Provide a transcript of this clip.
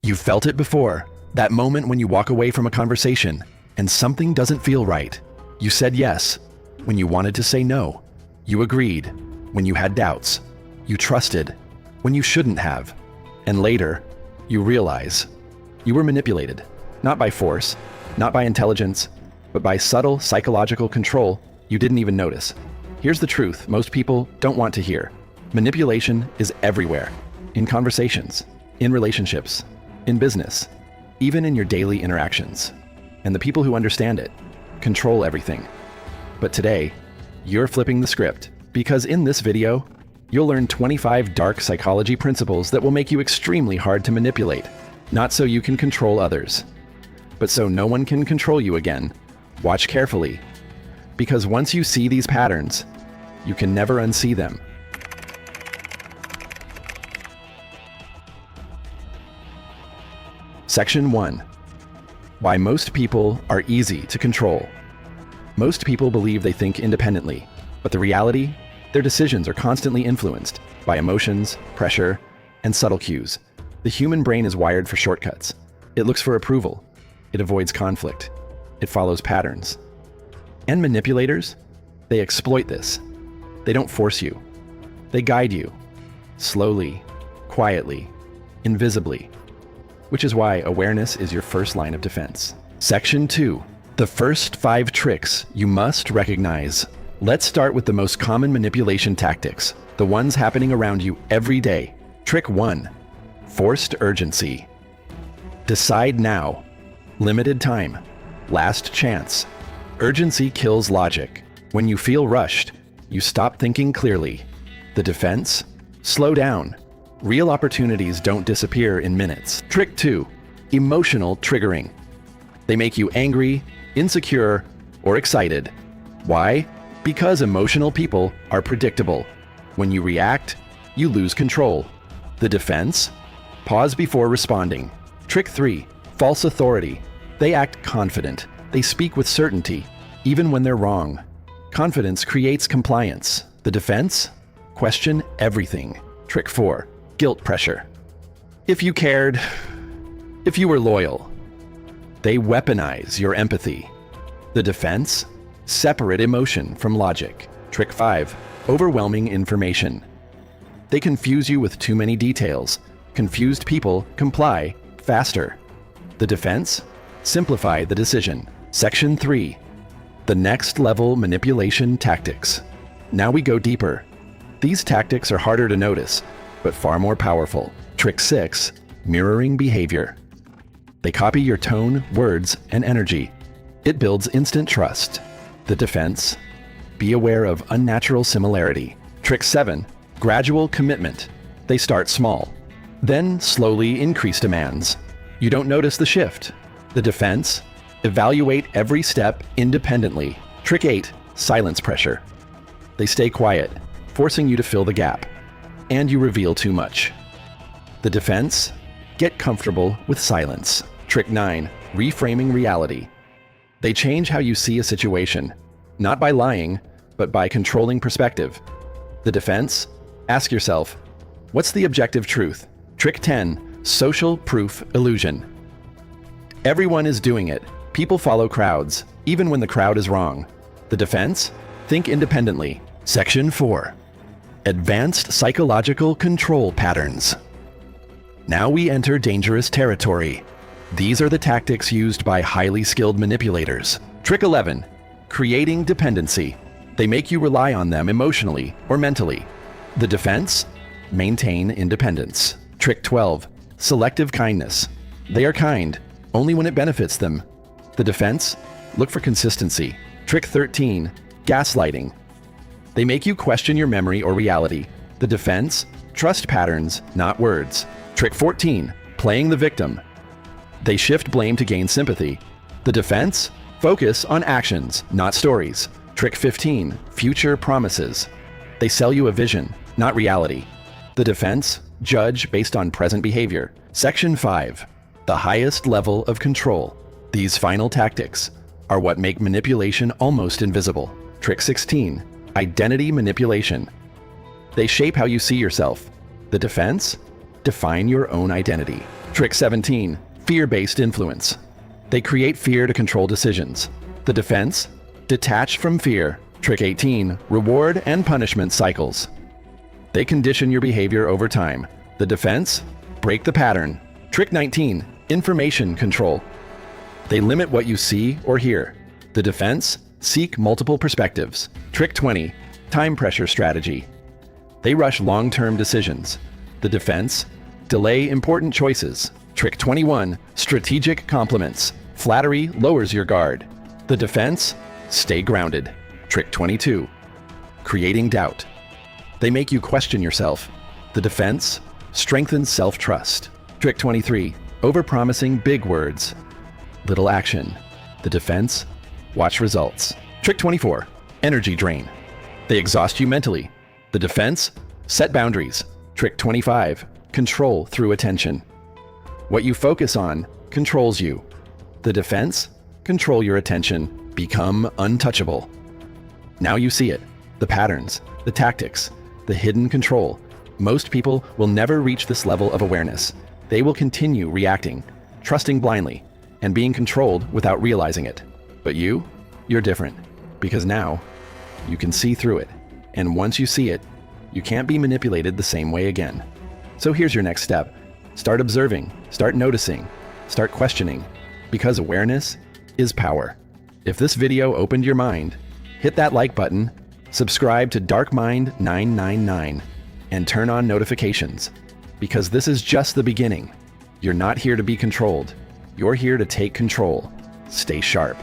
You've felt it before. That moment when you walk away from a conversation and something doesn't feel right. You said yes when you wanted to say no. You agreed when you had doubts. You trusted when you shouldn't have. And later, you realize you were manipulated, not by force, not by intelligence, but by subtle psychological control you didn't even notice. Here's the truth most people don't want to hear. Manipulation is everywhere. In conversations, in relationships, in business, even in your daily interactions. And the people who understand it control everything. But today, you're flipping the script, because in this video, you'll learn 25 dark psychology principles that will make you extremely hard to manipulate. Not so you can control others, but so no one can control you again. Watch carefully, because once you see these patterns, you can never unsee them. Section 1. Why most people are easy to control. Most people believe they think independently, but the reality, their decisions are constantly influenced by emotions, pressure, and subtle cues. The human brain is wired for shortcuts. It looks for approval. It avoids conflict. It follows patterns. And manipulators, they exploit this. They don't force you. They guide you, slowly, quietly, invisibly, which is why awareness is your first line of defense. Section 2. The first 5 tricks you must recognize. Let's start with the most common manipulation tactics, the ones happening around you every day. Trick 1. Forced urgency. Decide now. Limited time. Last chance. Urgency kills logic. When you feel rushed, you stop thinking clearly. The defense? Slow down. Real opportunities don't disappear in minutes. Trick 2. Emotional triggering. They make you angry, insecure, or excited. Why? Because emotional people are predictable. When you react, you lose control. The defense? Pause before responding. Trick 3. False authority. They act confident. They speak with certainty, even when they're wrong. Confidence creates compliance. The defense? Question everything. Trick 4. Guilt pressure. If you cared, if you were loyal, they weaponize your empathy. The defense? Separate emotion from logic. Trick 5. Overwhelming information. They confuse you with too many details. Confused people comply faster. The defense? Simplify the decision. Section 3. The next level manipulation tactics. Now we go deeper. These tactics are harder to notice, but far more powerful. Trick 6. Mirroring behavior. They copy your tone, words, and energy. It builds instant trust. The defense? Be aware of unnatural similarity. Trick 7. Gradual commitment. They start small, then slowly increase demands. You don't notice the shift. The defense? Evaluate every step independently. Trick 8. Silence pressure. They stay quiet, forcing you to fill the gap. And you reveal too much. The defense? Get comfortable with silence. Trick 9. Reframing reality. They change how you see a situation, not by lying, but by controlling perspective. The defense? Ask yourself, what's the objective truth? Trick 10. Social proof illusion. Everyone is doing it. People follow crowds, even when the crowd is wrong. The defense? Think independently. Section 4. Advanced psychological control patterns. Now we enter dangerous territory. These are the tactics used by highly skilled manipulators. Trick 11. Creating dependency. They make you rely on them emotionally or mentally. The defense? Maintain independence. Trick 12. Selective kindness. They are kind only when it benefits them. The defense? Look for consistency. Trick 13. Gaslighting. They make you question your memory or reality. The defense? Trust patterns, not words. Trick 14. Playing the victim. They shift blame to gain sympathy. The defense? Focus on actions, not stories. Trick 15. Future promises. They sell you a vision, not reality. The defense? Judge based on present behavior. Section 5. The highest level of control. These final tactics are what make manipulation almost invisible. Trick 16. Identity manipulation. They shape how you see yourself. The defense? Define your own identity. Trick 17. Fear-based influence. They create fear to control decisions. The defense? Detach from fear. Trick 18. Reward and punishment cycles. They condition your behavior over time. The defense? Break the pattern. Trick 19. Information control. They limit what you see or hear. The defense? Seek multiple perspectives. Trick 20. Time pressure strategy. They rush long-term decisions. The defense? Delay important choices. Trick 21. Strategic compliments. Flattery lowers your guard. The defense? Stay grounded. Trick 22. Creating doubt. They make you question yourself. The defense? Strengthens self-trust. Trick 23. Overpromising big words. Little action. The defense? Watch results. Trick 24. Energy drain. They exhaust you mentally. The defense? Set boundaries. Trick 25. Control through attention. What you focus on controls you. The defense? Control your attention. Become untouchable. Now you see it. The patterns, the tactics, the hidden control. Most people will never reach this level of awareness. They will continue reacting, trusting blindly, and being controlled without realizing it. But you're different, because now you can see through it. And once you see it, you can't be manipulated the same way again. So here's your next step. Start observing, start noticing, start questioning, because awareness is power. If this video opened your mind, hit that like button, subscribe to Dark Mind 999, and turn on notifications, because this is just the beginning. You're not here to be controlled. You're here to take control. Stay sharp.